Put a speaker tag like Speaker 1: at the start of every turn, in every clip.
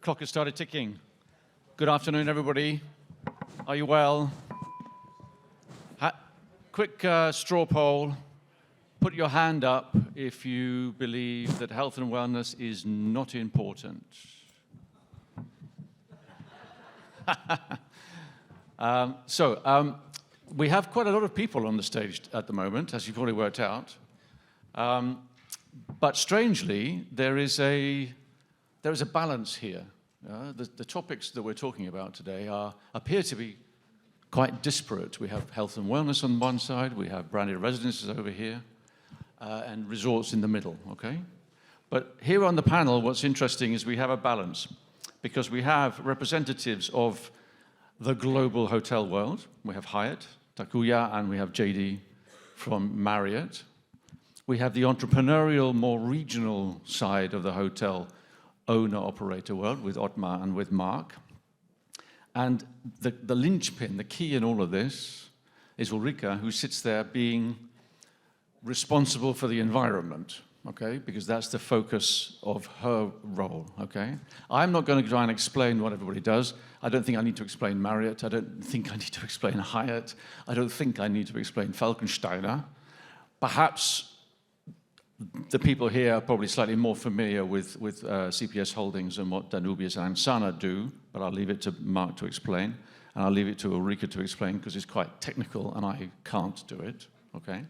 Speaker 1: clock has started ticking. Good afternoon, everybody. Are you well? Quick straw poll. Put your hand up if you believe that health and wellness is not important. We have quite a lot of people on the stage at the moment, as you've already worked out. But strangely, there is a balance here. The topics that we're talking about today appear to be quite disparate. We have health and wellness on one side, we have branded residences over here, and resorts in the middle, okay? But here on the panel, what's interesting is we have a balance, because we have representatives of the global hotel world. We have Hyatt, Takuya, and we have JD from Marriott. We have the entrepreneurial, more regional side of the hotel owner-operator world with Otmar and with Mark. And the linchpin, the key in all of this, is Ulrika, who sits there being responsible for the environment, okay? Because that's the focus of her role, okay? I'm not going to try and explain what everybody does. I don't think I need to explain Marriott. I don't think I need to explain Hyatt. I don't think I need to explain Falkensteiner. Perhaps the people here are probably slightly more familiar with CPS Holdings and what Danubius and Sana do, but I'll leave it to Mark to explain, and I'll leave it to Ulrika to explain, because it's quite technical and I can't do it, okay?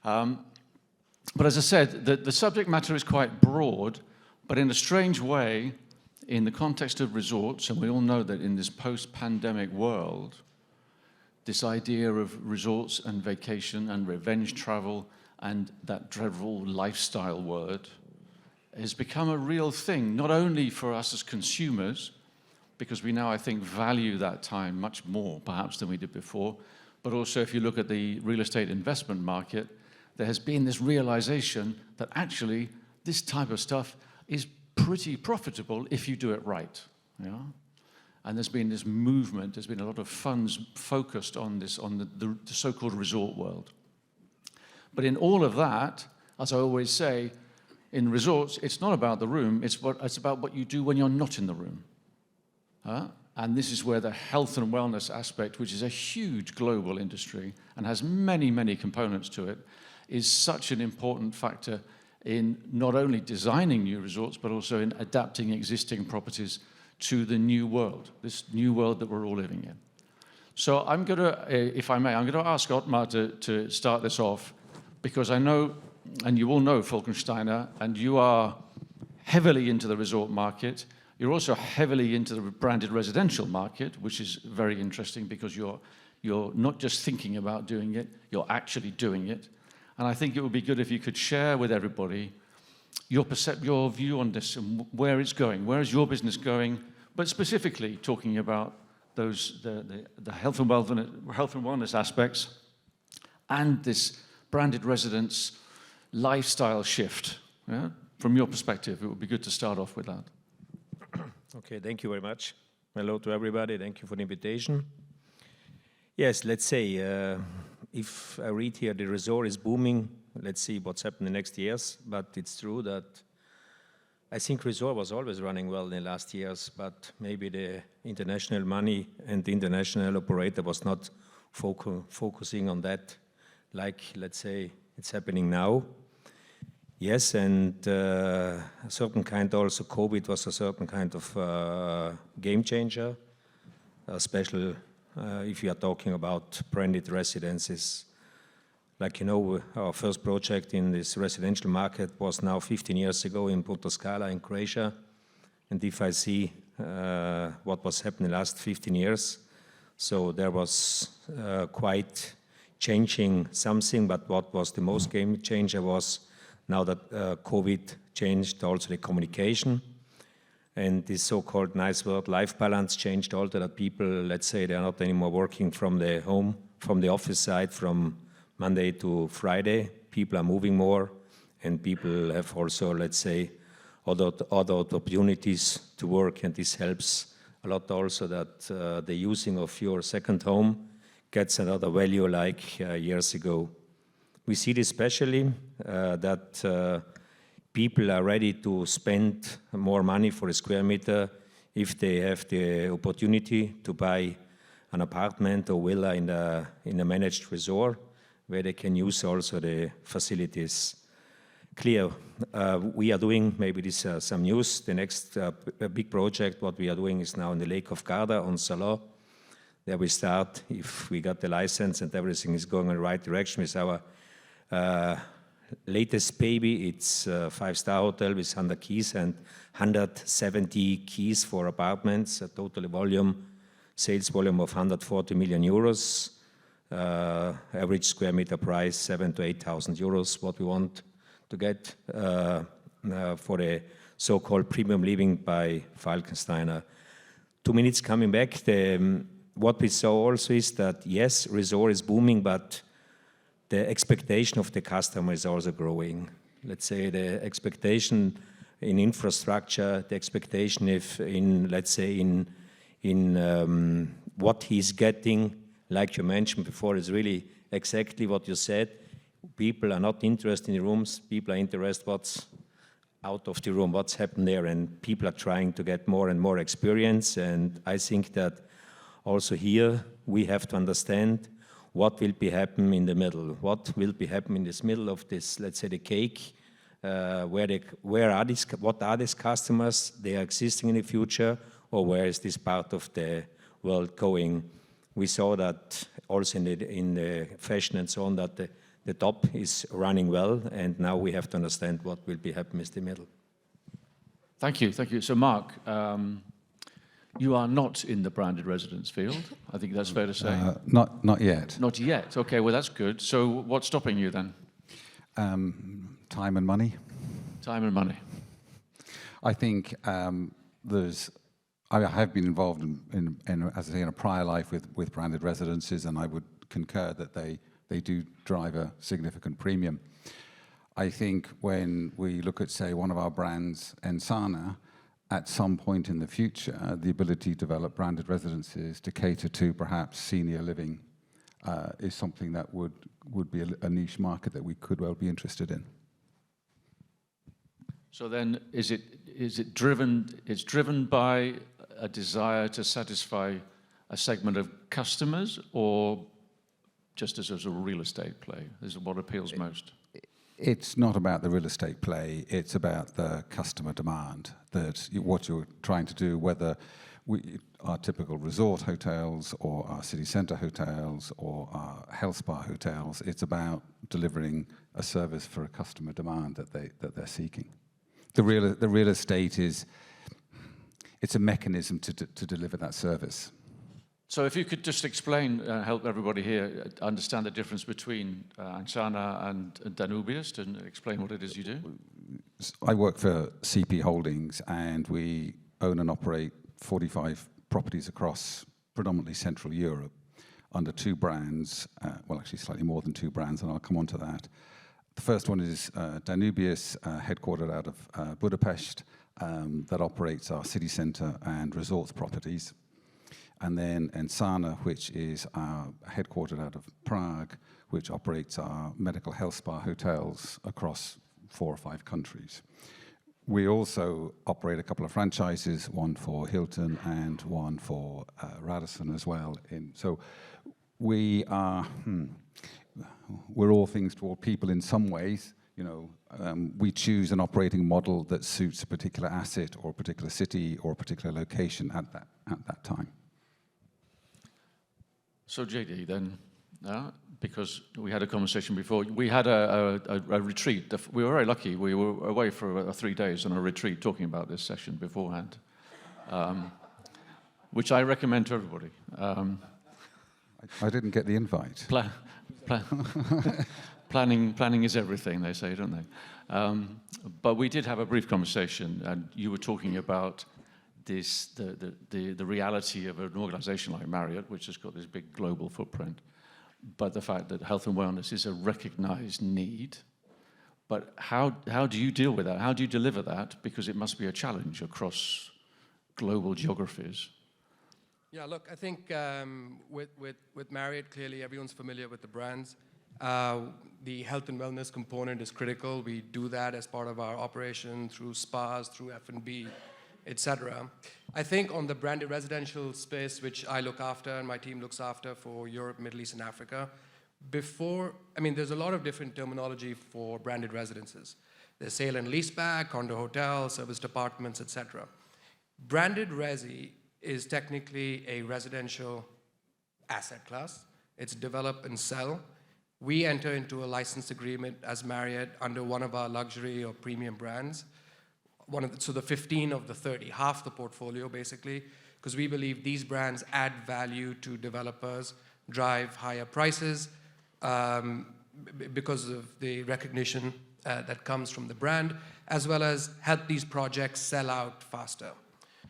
Speaker 1: But as I said, the subject matter is quite broad, but in a strange way, in the context of resorts, and we all know that in this post-pandemic world, this idea of resorts and vacation and revenge travel and that dreadful lifestyle word has become a real thing, not only for us as consumers, because we now, I think, value that time much more, perhaps, than we did before, but also if you look at the real estate investment market, there has been this realization that actually this type of stuff is pretty profitable if you do it right. Yeah? And there's been this movement, there's been a lot of funds focused on this, on the so-called resort world. But in all of that, as I always say, in resorts, it's not about the room, it's about what you do when you're not in the room. And this is where the health and wellness aspect, which is a huge global industry and has many, many components to it, is such an important factor in not only designing new resorts, but also in adapting existing properties to the new world, this new world that we're all living in. So I'm going to, if I may, I'm going to ask Otmar to start this off, because I know, and you all know Falkensteiner, and you are heavily into the resort market. You're also heavily into the branded residential market, which is very interesting because you're not just thinking about doing it, you're actually doing it. And I think it would be good if you could share with everybody your view on this and where it's going. Where is your business going? But specifically talking about those the health and wellness aspects and this branded residence lifestyle shift. Yeah? From your perspective, it would be good to start off with that.
Speaker 2: Okay, thank you very much. Hello to everybody. Thank you for the invitation. Yes, let's say, if I read here the resort is booming, let's see what's happened in the next years. But it's true that I think resort was always running well in the last years, but maybe the international money and the international operator was not focusing on that like, let's say, it's happening now. Yes, and a certain kind also, COVID was a certain kind of game changer, especially if you are talking about branded residences. Like, you know, our first project in this residential market was now 15 years ago in Porto Scala in Croatia. And if I see what was happening the last 15 years, so there was quite changing something, but what was the most game changer was now that COVID changed also the communication, and this so-called nice word life balance changed also, that people, let's say, they're not anymore working from the home, from the office side, from Monday to Friday. People are moving more, and people have also, let's say, other opportunities to work, and this helps a lot also that the using of your second home gets another value like years ago. We see this especially that people are ready to spend more money for a square meter if they have the opportunity to buy an apartment or villa in a managed resort where they can use also the facilities. Clear, we are doing, maybe this some news, the next big project, what we are doing is now in the Lake of Garda on Salon. There we start, if we got the license and everything is going in the right direction with our latest baby. It's a 5-star hotel with 100 keys and 170 keys for apartments, a total volume, sales volume of 140 million euros, average square meter price 7,000 to 8,000 euros, what we want to get for the so-called premium living by Falkensteiner. 2 minutes coming back, what we saw also is that, yes, resort is booming, but the expectation of the customer is also growing. Let's say the expectation in infrastructure, the expectation if in, let's say, in what he's getting, like you mentioned before, is really exactly what you said. People are not interested in the rooms, people are interested what's out of the room, what's happened there, and people are trying to get more and more experience. And I think that also here we have to understand what will be happening in the middle, what will be happening in this middle of this, let's say, the cake, what are these customers, they are existing in the future, or where is this part of the world going? We saw that also in the fashion and so on, that the top is running well, and now we have to understand what will be happening in the middle.
Speaker 1: Thank you, thank you. So Mark, you are not in the branded residence field. I think that's fair to say.
Speaker 3: Not yet.
Speaker 1: Not yet. Okay, well that's good. So what's stopping you then?
Speaker 3: Time and money.
Speaker 1: Time and money.
Speaker 3: I think I have been involved in, as I say, in a prior life with branded residences, and I would concur that they do drive a significant premium. I think when we look at, say, one of our brands, Ensana, at some point in the future, the ability to develop branded residences to cater to perhaps senior living is something that would be a niche market that we could well be interested in.
Speaker 1: So then, is it driven by a desire to satisfy a segment of customers, or just as a real estate play? This is what appeals most.
Speaker 3: It's not about the real estate play, it's about the customer demand, that what you're trying to do, whether our typical resort hotels or our city centre hotels or our health spa hotels, it's about delivering a service for a customer demand that they're seeking. The real estate it's a mechanism to deliver that service.
Speaker 1: So if you could just explain, help everybody here understand the difference between Ensana and Danubius, and explain what it is you do.
Speaker 3: I work for CP Holdings, and we own and operate 45 properties across predominantly Central Europe under 2 brands, well, actually slightly more than 2 brands, and I'll come on to that. The first one is Danubius, headquartered out of Budapest, that operates our city centre and resorts properties. And then Ensana, which is headquartered out of Prague, which operates our medical health spa hotels across 4 or 5 countries. We also operate a couple of franchises, one for Hilton and one for Radisson as well. So we are, we're all things to all people in some ways. You know, we choose an operating model that suits a particular asset or a particular city or a particular location at that time. So
Speaker 1: JD, then, because we had a conversation before, we had a retreat. We were very lucky. We were away for 3 days on a retreat talking about this session beforehand, which I recommend to everybody.
Speaker 3: I didn't get the invite.
Speaker 1: Planning is everything, they say, don't they? But we did have a brief conversation, and you were talking about the reality of an organization like Marriott, which has got this big global footprint, but the fact that health and wellness is a recognized need. But how do you deal with that? How do you deliver that? Because it must be a challenge across global geographies.
Speaker 4: Yeah, look, I think with Marriott, clearly everyone's familiar with the brands. The health and wellness component is critical. We do that as part of our operation through spas, through F&B, etc. I think on the branded residential space, which I look after and my team looks after for Europe, Middle East, and Africa, there's a lot of different terminology for branded residences. There's sale and leaseback, condo hotel, serviced apartments, etc. Branded resi is technically a residential asset class. It's develop and sell. We enter into a license agreement as Marriott under one of our luxury or premium brands. So the 15 of the 30, half the portfolio basically, because we believe these brands add value to developers, drive higher prices because of the recognition that comes from the brand, as well as help these projects sell out faster.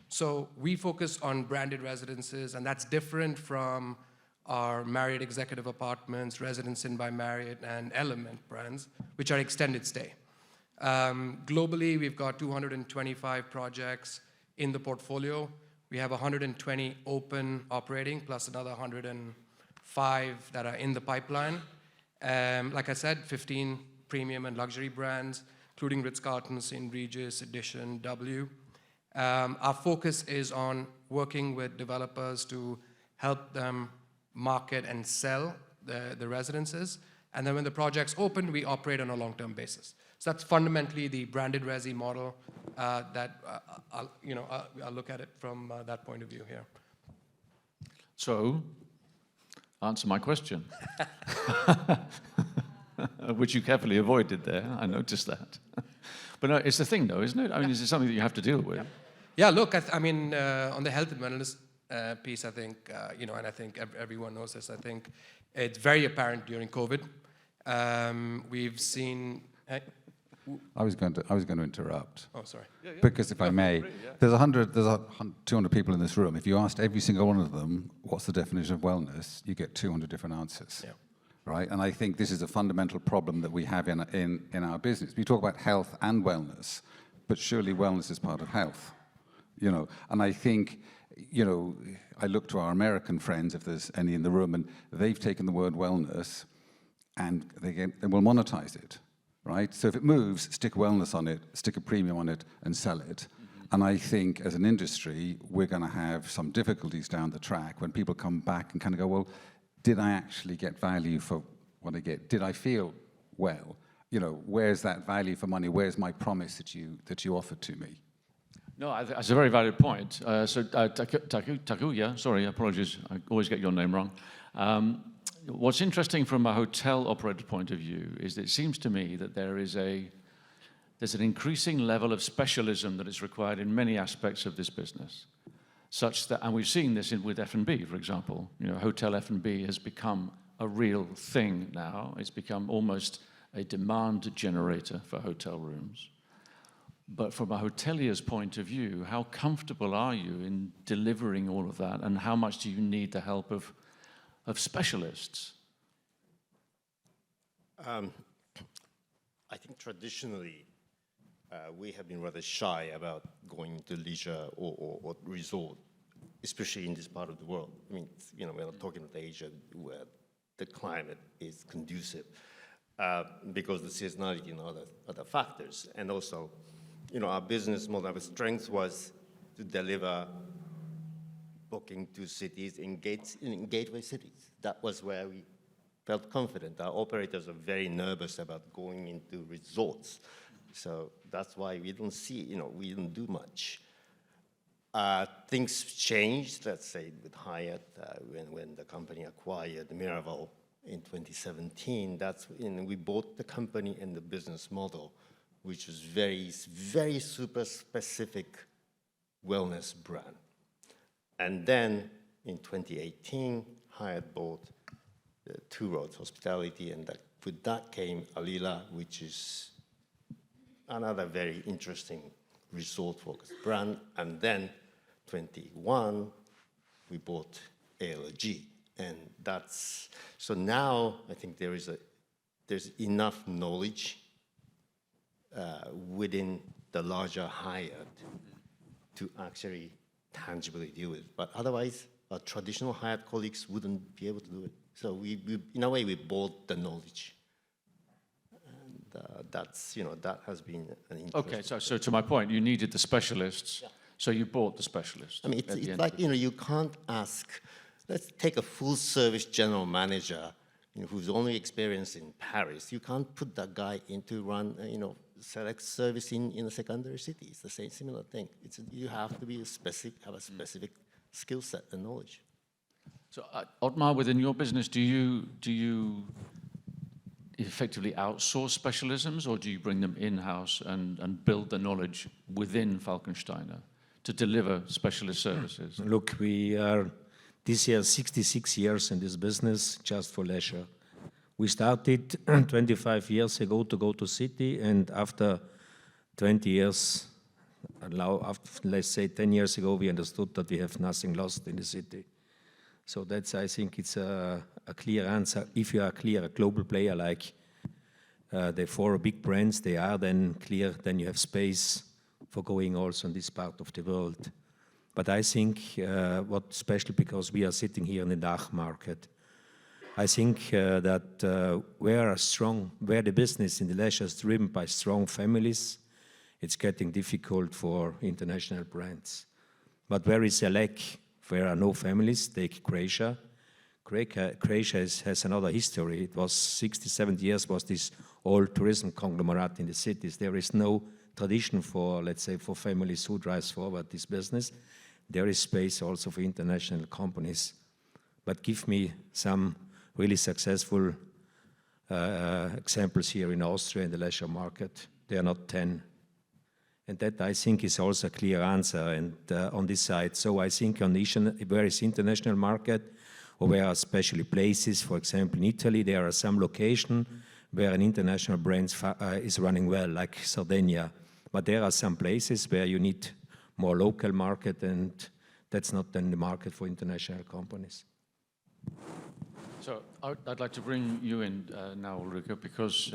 Speaker 4: So we focus on branded residences, and that's different from our Marriott Executive Apartments, Residence Inn by Marriott, and Element brands, which are extended stay. Globally, we've got 225 projects in the portfolio. We have 120 open operating, plus another 105 that are in the pipeline. Like I said, 15 premium and luxury brands, including Ritz-Carlton, St. Regis, Edition, W. Our focus is on working with developers to help them market and sell the residences. And then when the project's open, we operate on a long-term basis. So that's fundamentally the branded resi model that I'll look at it from that point of view here.
Speaker 1: So, answer my question, which you carefully avoided there. I noticed that. But no, it's the thing, though, isn't it? I mean, is it something that you have to deal with?
Speaker 4: Yeah, look, on the health and wellness piece, I think, and I think everyone knows this, I think it's very apparent during COVID. We've seen...
Speaker 3: I was going to interrupt.
Speaker 4: Oh, sorry.
Speaker 3: Because if I may, there's 200 people in this room. If you asked every single one of them, what's the definition of wellness, you get 200 different answers. Yeah. Right? And I think this is a fundamental problem that we have in our business. We talk about health and wellness, but surely wellness is part of health. And I think, I look to our American friends, if there's any in the room, and they've taken the word wellness and they will monetize it. Right? So if it moves, stick wellness on it, stick a premium on it, and sell it. Mm-hmm. And I think as an industry, we're going to have some difficulties down the track when people come back and kind of go, well, did I actually get value for what I get? Did I feel well? Where's that value for money? Where's my promise that you offered to me?
Speaker 1: No, that's a very valid point. Takuya, sorry, apologies, I always get your name wrong. What's interesting from a hotel operator point of view is that it seems to me that there's an increasing level of specialism that is required in many aspects of this business, such that, and we've seen this with F&B, for example. Hotel F&B has become a real thing now. It's become almost a demand generator for hotel rooms. But from a hotelier's point of view, how comfortable are you in delivering all of that, and how much do you need the help of specialists?
Speaker 5: I think traditionally we have been rather shy about going to leisure or resort, especially in this part of the world. I mean, we're not talking about Asia where the climate is conducive because the seasonality and other factors. And also, our business model, our strength was to deliver booking to cities in gateway cities. That was where we felt confident. Our operators are very nervous about going into resorts. So that's why we don't see, we don't do much. Things changed, let's say, with Hyatt when the company acquired Miraval in 2017. That's when we bought the company and the business model, which was very, very super specific wellness brand. And then in 2018, Hyatt bought Two Roads Hospitality, and with that came Alila, which is another very interesting resort-focused brand. And then 21, we bought ALG, and so now I think there's enough knowledge within the larger Hyatt to actually tangibly deal with it. But otherwise, our traditional Hyatt colleagues wouldn't be able to do it. So we in a way, we bought the knowledge. And that's, that has been an interest.
Speaker 1: Okay, so to my point, you needed the specialists, so you bought the specialists.
Speaker 5: I mean, it's like, you can't ask, let's take a full-service general manager, who's only experienced in Paris. You can't put that guy into run, select service in a secondary city. It's the same, similar thing. You have to be have a specific skill set and knowledge.
Speaker 1: So, Otmar, within your business, do you effectively outsource specialisms, or do you bring them in-house and build the knowledge within Falkensteiner to deliver specialist services?
Speaker 2: Look, we are this year 66 years in this business just for leisure. We started 25 years ago to go to city, and after 20 years, let's say 10 years ago, we understood that we have nothing lost in the city. So that's, I think it's a clear answer. If you are a global player like the 4 big brands, they are then clear, then you have space for going also in this part of the world. But I think what's special, because we are sitting here in the DACH market, I think that where the business in the leisure is driven by strong families, it's getting difficult for international brands. But where is a lack, where are no families, take Croatia. Croatia has another history. It was 60, 70 years was this old tourism conglomerate in the cities. There is no tradition for, let's say, for families who drives forward this business. There is space also for international companies. But give me some really successful examples here in Austria in the leisure market. There are not 10. And that, I think, is also a clear answer and on this side. So I think on where is international market, or where are especially places, for example, in Italy, there are some locations where an international brand is running well, like Sardinia. But there are some places where you need more local market, and that's not then the market for international companies.
Speaker 1: So I'd like to bring you in now, Ulrike, because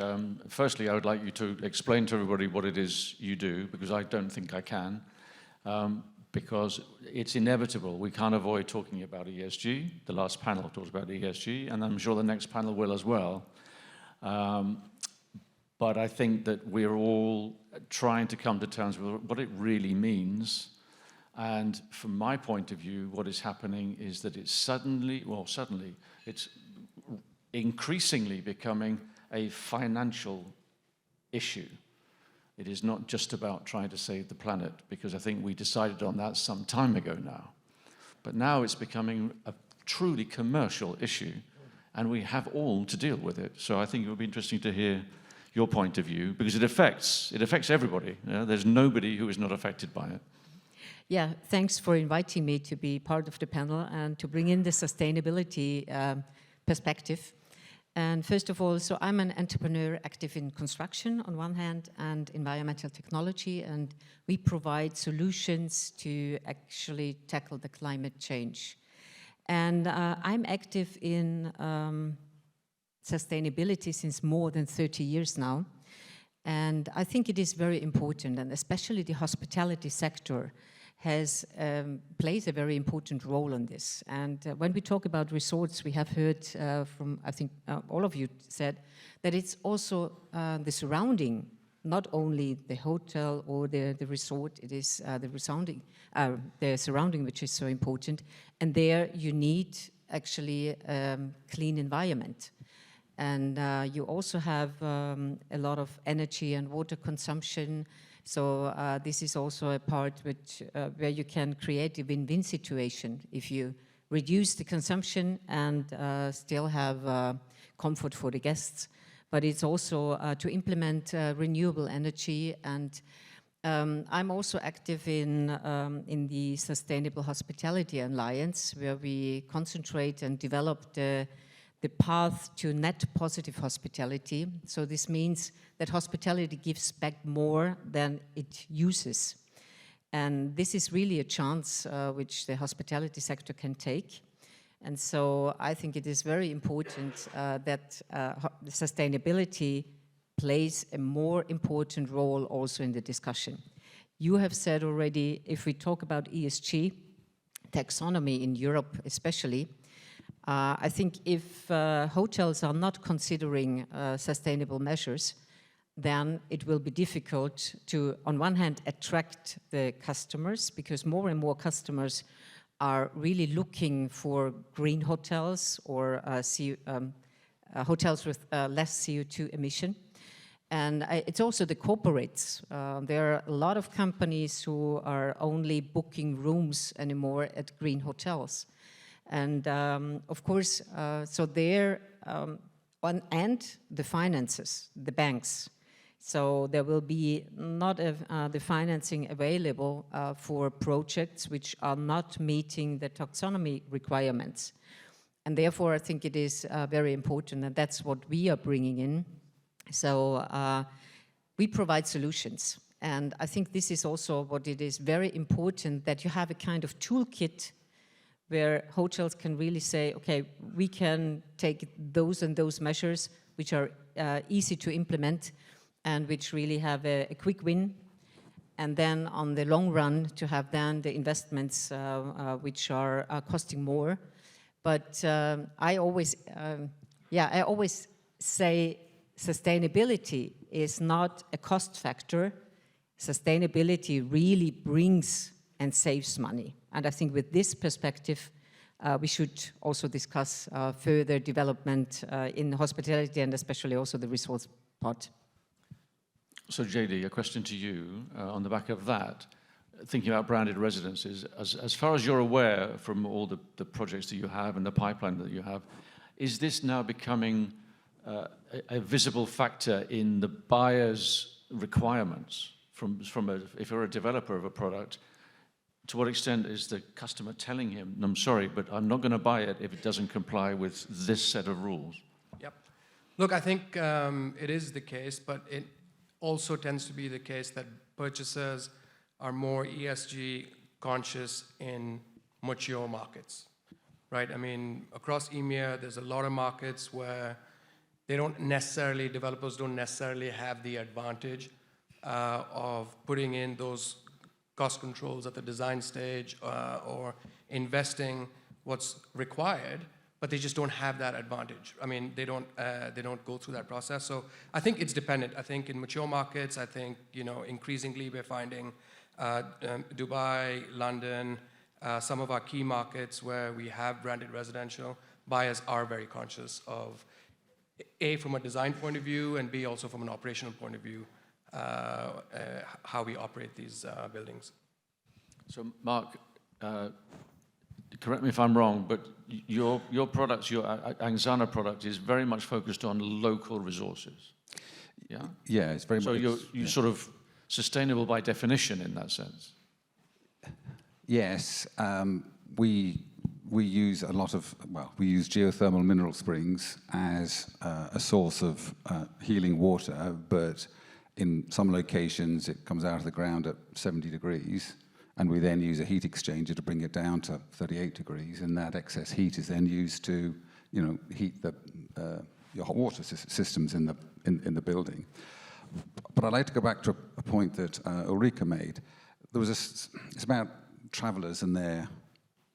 Speaker 1: firstly, I would like you to explain to everybody what it is you do, because I don't think I can, because it's inevitable. We can't avoid talking about ESG. The last panel talked about ESG, and I'm sure the next panel will as well. But I think that we're all trying to come to terms with what it really means. And from my point of view, what is happening is that it's it's increasingly becoming a financial issue. It is not just about trying to save the planet, because I think we decided on that some time ago now. But now it's becoming a truly commercial issue, and we have all to deal with it. So I think it would be interesting to hear your point of view, because it affects everybody. There's nobody who is not affected by it.
Speaker 6: Yeah, thanks for inviting me to be part of the panel and to bring in the sustainability perspective. And first of all, so I'm an entrepreneur active in construction on one hand and environmental technology, and we provide solutions to actually tackle the climate change. And I'm active in sustainability since more than 30 years now. And I think it is very important, and especially the hospitality sector plays a very important role in this. And when we talk about resorts, we have heard from, I think all of you said, that it's also the surrounding, not only the hotel or the resort, it is the surrounding which is so important. And there you need actually clean environment. And you also have a lot of energy and water consumption. So this is also a part where you can create a win-win situation if you reduce the consumption and still have comfort for the guests. But it's also to implement renewable energy. And I'm also active in the Sustainable Hospitality Alliance, where we concentrate and develop the path to net positive hospitality. So this means that hospitality gives back more than it uses. And this is really a chance which the hospitality sector can take. And so I think it is very important that sustainability plays a more important role also in the discussion. You have said already, if we talk about ESG, taxonomy in Europe especially, I think if hotels are not considering sustainable measures, then it will be difficult to, on one hand, attract the customers, because more and more customers are really looking for green hotels or hotels with less CO2 emission. And it's also the corporates. There are a lot of companies who are only booking rooms anymore at green hotels. And of course, so there, and the finances, the banks. So there will be not the financing available for projects which are not meeting the taxonomy requirements. And therefore, I think it is very important, and that's what we are bringing in. So we provide solutions. And I think this is also what it is very important, that you have a kind of toolkit where hotels can really say, okay, we can take those and those measures which are easy to implement and which really have a quick win. And then on the long run, to have then the investments which are costing more. But I always say sustainability is not a cost factor. Sustainability really brings and saves money. And I think with this perspective, we should also discuss further development in hospitality and especially also the resource part.
Speaker 1: So JD, a question to you on the back of that. Thinking about branded residences, as far as you're aware from all the projects that you have and the pipeline that you have, is this now becoming a visible factor in the buyer's requirements if you're a developer of a product? To what extent is the customer telling him, I'm sorry, but I'm not going to buy it if it doesn't comply with this set of rules?
Speaker 4: Yep. Look, I think it is the case, but it also tends to be the case that purchasers are more ESG conscious in mature markets, right? I mean, across EMEA, there's a lot of markets where developers don't necessarily have the advantage of putting in those cost controls at the design stage or investing what's required, but they just don't have that advantage. I mean, they don't go through that process. So I think it's dependent. I think in mature markets, I think, increasingly we're finding Dubai, London, some of our key markets where we have branded residential, buyers are very conscious of, A, from a design point of view, and B, also from an operational point of view, how we operate these buildings.
Speaker 1: So Mark, correct me if I'm wrong, but your products, your Angsana product is very much focused on local resources. Yeah?
Speaker 3: Yeah, it's very much.
Speaker 1: So you're sort of sustainable by definition in that sense.
Speaker 3: Yes, we use a lot of, we use geothermal mineral springs as a source of healing water, but in some locations it comes out of the ground at 70 degrees, and we then use a heat exchanger to bring it down to 38 degrees, and that excess heat is then used to, heat your hot water systems in the building. But I'd like to go back to a point that Ulrika made. It's about travelers and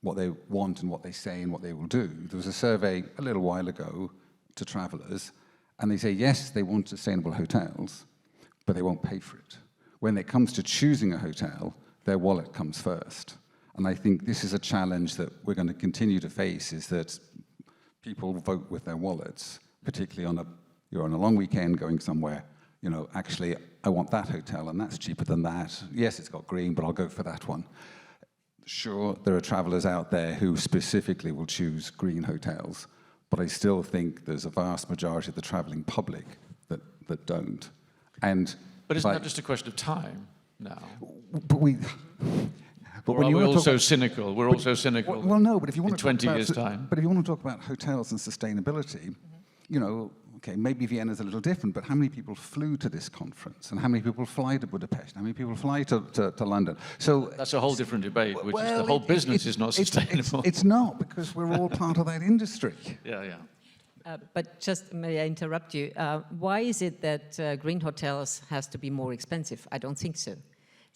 Speaker 3: what they want and what they say and what they will do. There was a survey a little while ago to travelers, and they say, yes, they want sustainable hotels, but they won't pay for it. When it comes to choosing a hotel, their wallet comes first. And I think this is a challenge that we're going to continue to face, is that people vote with their wallets, particularly you're on a long weekend going somewhere, actually, I want that hotel, and that's cheaper than that. Yes, it's got green, but I'll go for that one. Sure, there are travelers out there who specifically will choose green hotels, but I still think there's a vast majority of the traveling public that don't.
Speaker 1: But isn't that just a question of time now?
Speaker 3: But when
Speaker 1: we're also cynical. We're also cynical.
Speaker 3: Well, no, but if you want
Speaker 1: in
Speaker 3: to
Speaker 1: 20 years' time.
Speaker 3: But if you want to talk about hotels and sustainability, okay, maybe Vienna's a little different, but how many people flew to this conference? And how many people fly to Budapest? How many people fly to London? So
Speaker 1: that's a whole different debate, which is the whole business is not sustainable.
Speaker 3: It's not, because we're all part of that industry.
Speaker 1: Yeah.
Speaker 6: But just, may I interrupt you? Why is it that green hotels has to be more expensive? I don't think so.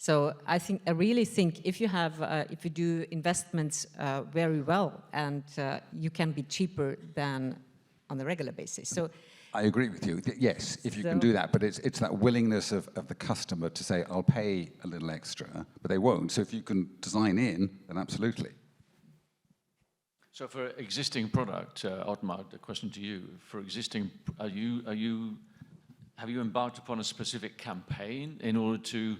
Speaker 6: So I really think if you do investments very well, and you can be cheaper than on a regular basis. So
Speaker 3: I agree with you. Yes, if you can do that, but it's that willingness of the customer to say, I'll pay a little extra, but they won't. So if you can design in, then absolutely.
Speaker 1: So for existing product, Otmar, the question to you: for existing, have you embarked upon a specific campaign in order to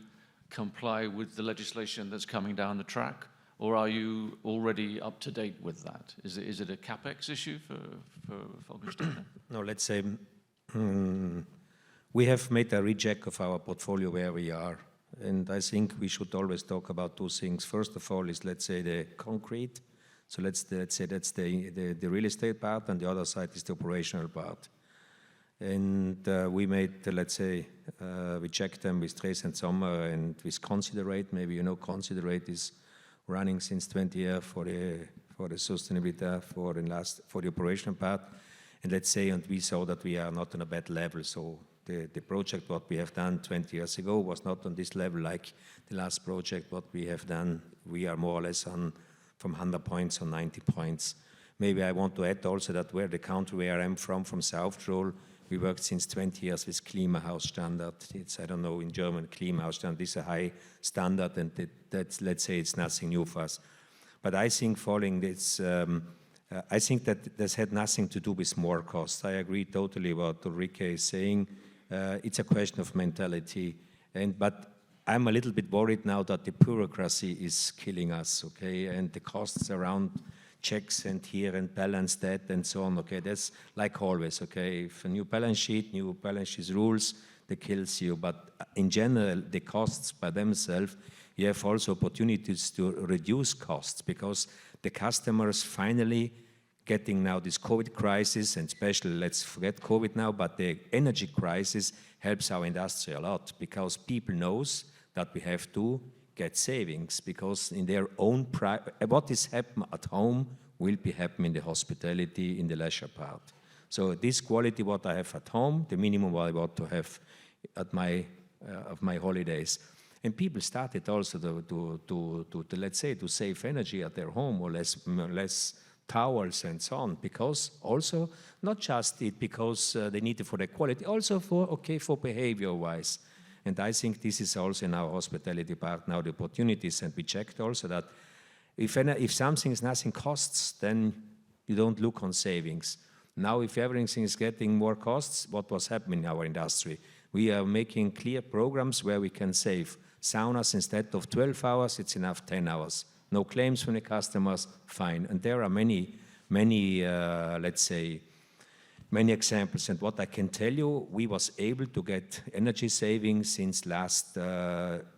Speaker 1: comply with the legislation that's coming down the track, or are you already up to date with that? Is it a capex issue for Volkswagen?
Speaker 2: No, let's say we have made a recheck of our portfolio where we are, and I think we should always talk about two things. First of all is, let's say, the concrete. So let's say that's the real estate part, and the other side is the operational part. And we made, let's say, we checked them with Trace and Sommer and with Considerate. Maybe you know Considerate is running since 20 years for the sustainability, for the operational part. And let's say, and we saw that we are not on a bad level. So the project what we have done 20 years ago was not on this level like the last project what we have done. We are more or less on from 100 points or 90 points. Maybe I want to add also that where the country where I'm from South Tyrol, we worked since 20 years with Klimahaus standard. It's, I don't know, in German, Klimahaus standard is a high standard, and that's, let's say, it's nothing new for us. But I think following this, I think that this had nothing to do with more costs. I agree totally what Ulrike is saying. It's a question of mentality. But I'm a little bit worried now that the bureaucracy is killing us, okay? And the costs around checks and here and balance that and so on, okay? That's like always, okay? If a new balance sheet rules, they kills you. But in general, the costs by themselves, you have also opportunities to reduce costs because the customers finally getting now this COVID crisis, and especially, let's forget COVID now, but the energy crisis helps our industry a lot because people knows that we have to get savings because in their own what is happening at home will be happening in the hospitality, in the leisure part. So this quality what I have at home, the minimum what I want to have at my of my holidays. And people started also to let's say to save energy at their home or less towels and so on, because also not just it because they need it for the quality, also for behavior wise. And I think this is also in our hospitality part now the opportunities, and we checked also that if something is nothing costs, then you don't look on savings. Now if everything is getting more costs, what was happening in our industry? We are making clear programs where we can save saunas instead of 12 hours, it's enough 10 hours. No claims from the customers, fine. And there are many, let's say, many examples. And what I can tell you, we was able to get energy savings since last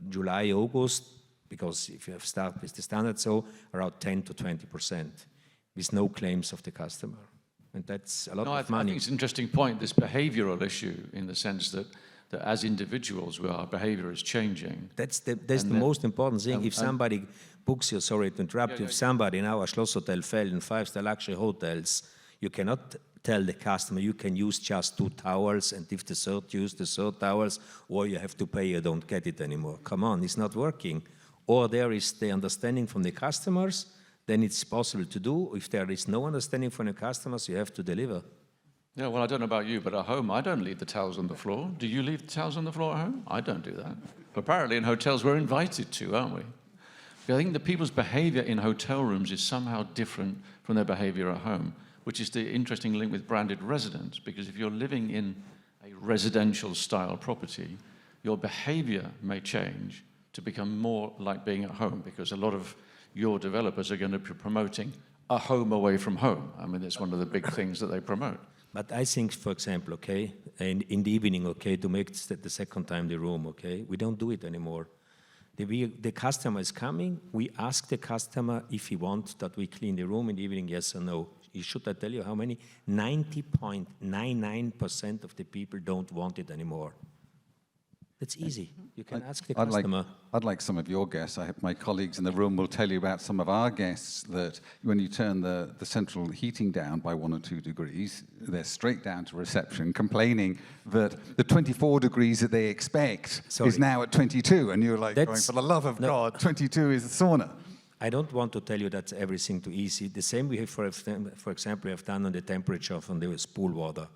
Speaker 2: July, August, because if you have started with the standard, so around 10 to 20% with no claims of the customer. And that's a lot of money.
Speaker 1: I think it's an interesting point, this behavioral issue, in the sense that as individuals, our behavior is changing.
Speaker 2: That's the most important thing. If somebody books you, sorry to interrupt you, if somebody in our Schloss Hotel Felden, 5-star luxury hotels, you cannot tell the customer you can use just 2 towels, and if the third use the third towels, or you have to pay, you don't get it anymore. Come on, it's not working. Or there is the understanding from the customers, then it's possible to do. If there is no understanding from the customers, you have to deliver.
Speaker 1: Yeah, well, I don't know about you, but at home, I don't leave the towels on the floor. Do you leave the towels on the floor at home? I don't do that. But apparently in hotels, we're invited to, aren't we? I think the people's behavior in hotel rooms is somehow different from their behavior at home, which is the interesting link with branded residence, because if you're living in a residential style property, your behavior may change to become more like being at home, because a lot of your developers are going to be promoting a home away from home. I mean, it's one of the big things that they promote.
Speaker 2: But I think, for example, okay, and in the evening, okay, to make the second time the room, okay, we don't do it anymore. The customer is coming, we ask the customer if he wants that we clean the room in the evening, yes or no. Should I tell you how many? 90.99% of the people don't want it anymore. That's easy. You can ask the
Speaker 3: I'd
Speaker 2: customer.
Speaker 3: I'd like some of your guests. My colleagues in the room will tell you about some of our guests that when you turn the central heating down by 1 or 2 degrees, they're straight down to reception complaining that the 24 degrees that they expect
Speaker 2: Sorry.
Speaker 3: is now at 22. And you're like, going,
Speaker 2: That's-
Speaker 3: for the love of
Speaker 2: no.
Speaker 3: God, 22 is the sauna.
Speaker 2: I don't want to tell you that's everything too easy. The same we have, for example, we have done on the temperature of the pool water.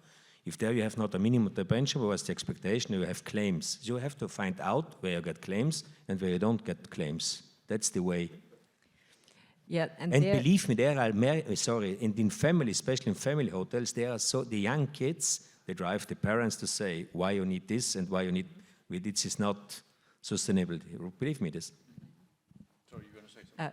Speaker 2: If there you have not a minimum temperature, what's the expectation, you have claims. You have to find out where you get claims and where you don't get claims. That's the way.
Speaker 6: Yeah,
Speaker 2: And
Speaker 6: there-
Speaker 2: believe me, there are, in family, especially in family hotels, there are the young kids, they drive the parents to say why you need this and why you need, this is not sustainable. Believe me this.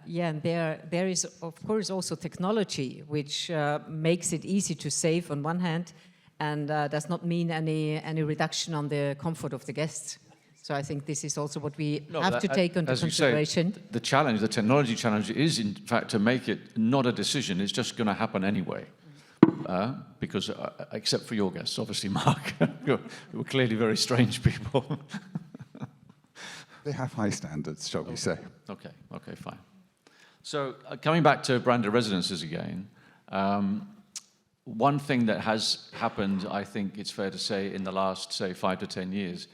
Speaker 6: Yeah, and there is, of course, also technology, which makes it easy to save on one hand, and does not mean any reduction on the comfort of the guests. So I think this is also what we have to take into
Speaker 1: as you say,
Speaker 6: consideration.
Speaker 1: the challenge, the technology challenge is in fact to make it not a decision, it's just going to happen anyway. Because, except for your guests, obviously, Mark, you're clearly very strange people.
Speaker 3: They have high standards, shall we say.
Speaker 1: Okay, fine. So coming back to branded residences again, one thing that has happened, I think it's fair to say, in the last, say, 5 to 10 years,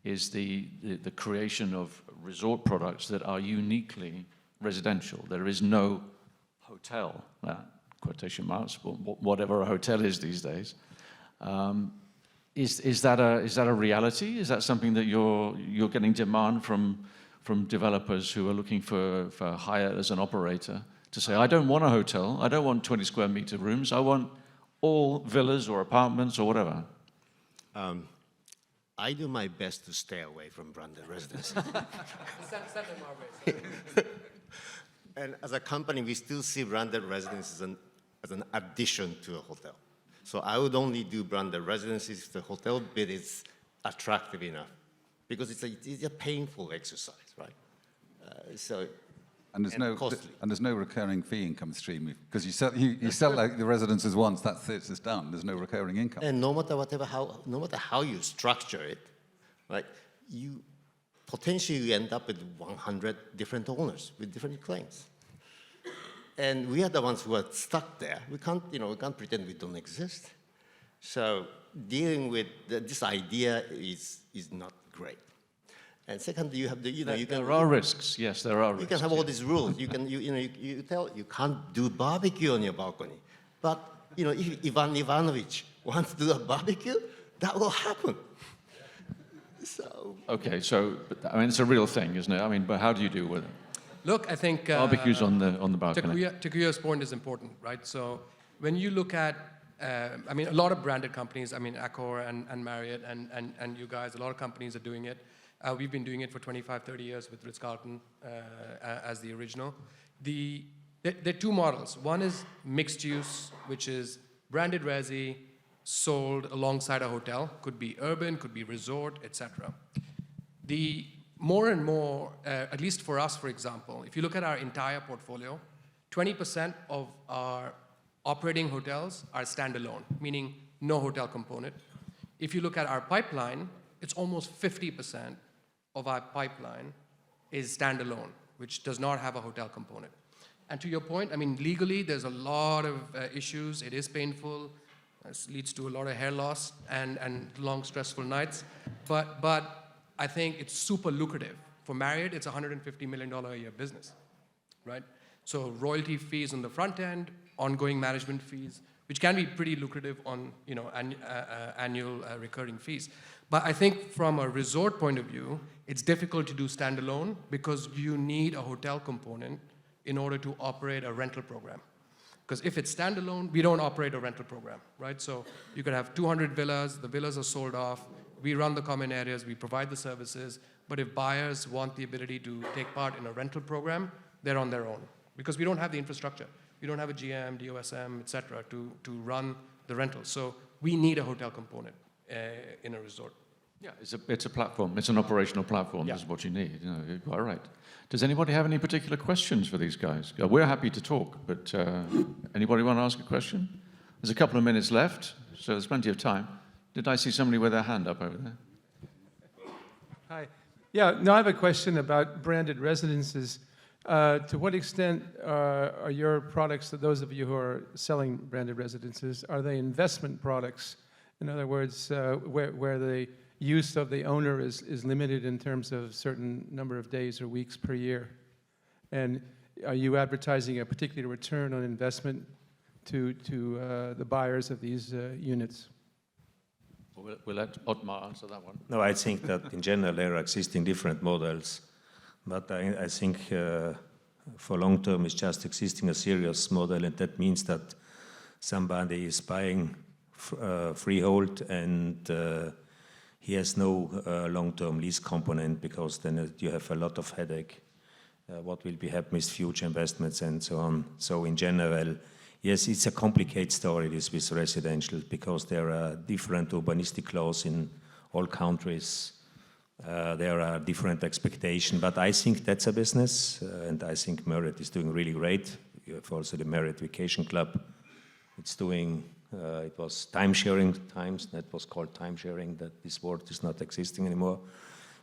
Speaker 1: is the creation of resort products that are uniquely residential. There is no hotel, quotation marks, whatever a hotel is these days. Is that a reality? Is that something that you're getting demand from developers who are looking for hire as an operator to say, I don't want a hotel, I don't want 20 square meter rooms, I want all villas or apartments or whatever?
Speaker 5: I do my best to stay away from branded residences. And as a company, we still see branded residences as an addition to a hotel. So I would only do branded residences if the hotel bid is attractive enough, because it's a painful exercise, right?
Speaker 3: And
Speaker 5: costly.
Speaker 3: there's no recurring fee income stream because you sell like the residences once, that's it, it's done. There's no recurring income.
Speaker 5: And no matter how you structure it, right? You potentially end up with 100 different owners with different claims. And we are the ones who are stuck there. We can't pretend we don't exist. So dealing with this idea is not great. And second, you have
Speaker 1: There are risks. Yes, there are risks.
Speaker 5: You can have all these rules. You can't do barbecue on your balcony. But if Ivan Ivanovich wants to do a barbecue, that will happen. So
Speaker 1: Okay, so I mean, it's a real thing, isn't it? I mean, but how do you deal with it?
Speaker 4: Look, I think
Speaker 1: Barbecues on the balcony.
Speaker 4: Takuya's point is important, right? So when you look at, I mean, a lot of branded companies, I mean, Accor and Marriott and you guys, a lot of companies are doing it. We've been doing it for 25, 30 years with Ritz-Carlton as the original. There are two models. One is mixed use, which is branded resi, sold alongside a hotel. Could be urban, could be resort, etc. The more and more, at least for us, for example, if you look at our entire portfolio, 20% of our operating hotels are standalone, meaning no hotel component. If you look at our pipeline, it's almost 50% of our pipeline is standalone, which does not have a hotel component. And to your point, I mean, legally, there's a lot of issues. It is painful. This leads to a lot of hair loss and long, stressful nights. But I think it's super lucrative. For Marriott, it's a $150 million a year business, right? So royalty fees on the front end, ongoing management fees, which can be pretty lucrative on annual recurring fees. But I think from a resort point of view, it's difficult to do standalone because you need a hotel component in order to operate a rental program. Because if it's standalone, we don't operate a rental program, right? So you could have 200 villas, the villas are sold off, we run the common areas, we provide the services, but if buyers want the ability to take part in a rental program, they're on their own. Because we don't have the infrastructure. We don't have a GM, DOSM, et cetera, to run the rentals. So we need a hotel component in a resort.
Speaker 1: Yeah, it's a platform. It's an operational platform.
Speaker 4: Yeah.
Speaker 1: This is what you need. You're quite right. Does anybody have any particular questions for these guys? We're happy to talk, but anybody want to ask a question? There's a couple of minutes left, so there's plenty of time. Did I see somebody with their hand up over there?
Speaker 7: Hi. Yeah, no, I have a question about branded residences. To what extent are your products, to those of you who are selling branded residences, are they investment products? In other words, where the use of the owner is limited in terms of certain number of days or weeks per year? And are you advertising a particular return on investment to the buyers of these units?
Speaker 1: We'll let Otmar answer that one.
Speaker 2: No, I think that in general there are existing different models, but I think for long term it's just existing a serious model, and that means that somebody is buying freehold and he has no long-term lease component, because then you have a lot of headache. What will be happening with future investments and so on. So in general, yes, it's a complicated story, this with residential, because there are different urbanistic laws in all countries. There are different expectations, but I think that's a business, and I think Marriott is doing really great. You have also the Marriott Vacation Club. It's doing, it was time-sharing times, that was called time-sharing, that this word is not existing anymore.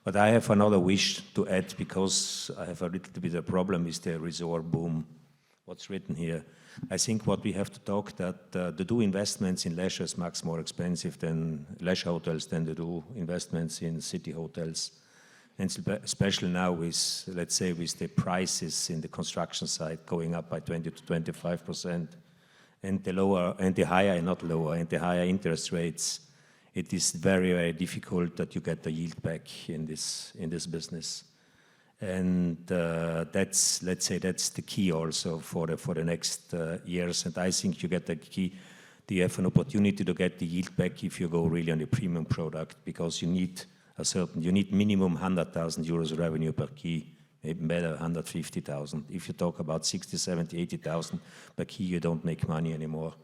Speaker 2: But I have another wish to add, because I have a little bit of a problem with the resort boom. What's written here? I think what we have to talk that to do investments in leisure is much more expensive than leisure hotels than to do investments in city hotels. And especially now with, let's say, with the prices in the construction side going up by 20 to 25%, and the lower, and the higher, not lower, and the higher interest rates, it is very, very difficult that you get the yield back in this business. And that's, let's say, that's the key also for the next years. And I think you get the key, you have an opportunity to get the yield back if you go really on the premium product, because you need you need minimum 100,000 euros revenue per key, maybe better 150,000. If you talk about 60, 70, 80,000 per key, you don't make money anymore.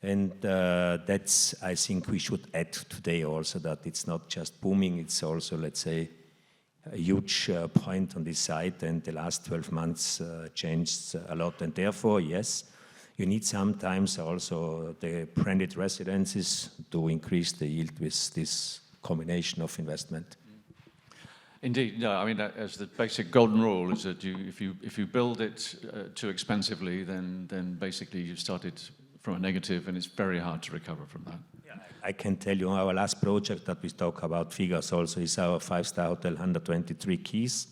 Speaker 2: And that's, I think we should add today also, that it's not just booming, it's also, let's say, a huge point on this side, and the last 12 months changed a lot. And therefore, yes, you need sometimes also the branded residences to increase the yield with this combination of investment.
Speaker 1: Indeed, no, I mean, as the basic golden rule is that if you build it too expensively, then basically you've started from a negative, and it's very hard to recover from that.
Speaker 2: I can tell you our last project that we talk about figures also is our 5-star hotel, 123 keys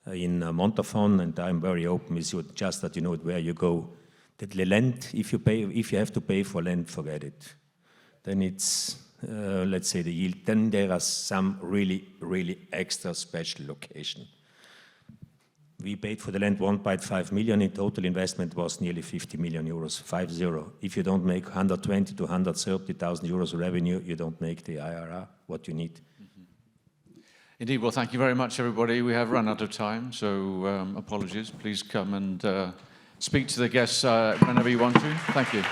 Speaker 2: in Montafon, and I'm very open with you, just that you know where you go. That the land, if you have to pay for land, forget it. Then it's, let's say, the yield. Then there are some really, really extra special location. We paid for the land 1.5 million. In total investment was nearly 50 million euros, 50. If you don't make 120 to 130,000 euros revenue, you don't make the IRR, what you need.
Speaker 1: Mm-hmm. Indeed, well, thank you very much, everybody. We have run out of time, so apologies. Please come and speak to the guests whenever you want to. Thank you.